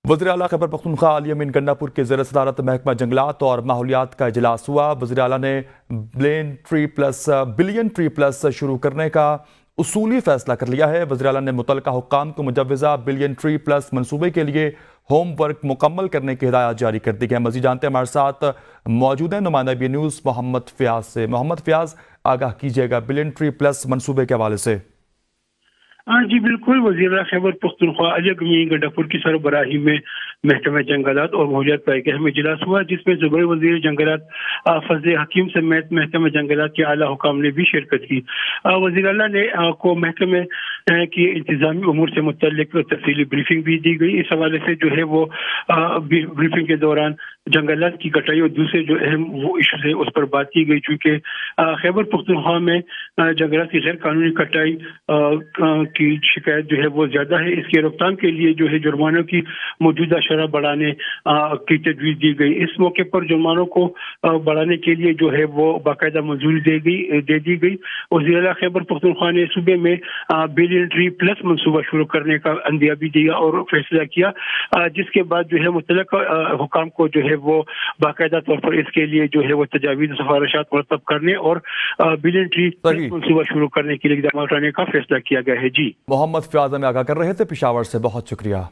وزیر اعلیٰ خیبر پختونخوا علی امین گنڈاپور کے زیر صدارت محکمہ جنگلات اور ماحولیات کا اجلاس ہوا۔ وزیر اعلیٰ نے بلین ٹری پلس شروع کرنے کا اصولی فیصلہ کر لیا ہے۔ وزیر اعلیٰ نے متعلقہ حکام کو مجوزہ بلین ٹری پلس منصوبے کے لیے ہوم ورک مکمل کرنے کی ہدایات جاری کر دی ہیں۔ مزید جانتے ہیں ہمارے ساتھ موجود ہیں نمائندہ بی نیوز محمد فیاض سے۔ محمد فیاض، آگاہ کیجیے گا بلین ٹری پلس منصوبے کے حوالے سے۔ جی بالکل، وزیر اعلیٰ خیبر پختونخوا علی امین گنڈاپور کی سربراہی میں محکمہ جنگلات اور ماحولیات کا ایک اہم اجلاس ہوا، جس میں صوبائی وزیر جنگلات فضل حکیم سمیت محکمہ جنگلات کے اعلیٰ حکام نے بھی شرکت کی۔ وزیر اعلیٰ نے کو محکمے کی انتظامی امور سے متعلق تفصیلی بریفنگ بھی دی گئی۔ اس حوالے سے جو ہے وہ بریفنگ کے دوران جنگلات کی کٹائی اور دوسرے جو اہم وہ ایشوز ہے اس پر بات کی گئی، چونکہ خیبر پختونخوا میں جنگلات کی غیر قانونی کٹائی کی شکایت جو ہے وہ زیادہ ہے۔ اس کی روک تھام کے لیے جو ہے جرمانوں کی موجودہ شرح بڑھانے کی تجویز دی گئی۔ اس موقع پر جرمانوں کو بڑھانے کے لیے جو ہے وہ باقاعدہ منظوری دے دی گئی۔ وزیر اعلیٰ خیبر پختونخوا نے صوبے میں بلین ٹری پلس منصوبہ شروع کرنے کا عندیہ بھی دیا اور فیصلہ کیا، جس کے بعد جو ہے متعلقہ حکام کو جو ہے وہ باقاعدہ طور پر اس کے لیے جو ہے وہ تجاویز سفارشات مرتب کرنے اور بلین ٹری پلس منصوبہ شروع کرنے کے لیے اقدامات اٹھانے کا فیصلہ کیا گیا ہے۔ جی محمد فیاض ہمیں آگاہ کر رہے تھے پشاور سے، بہت شکریہ۔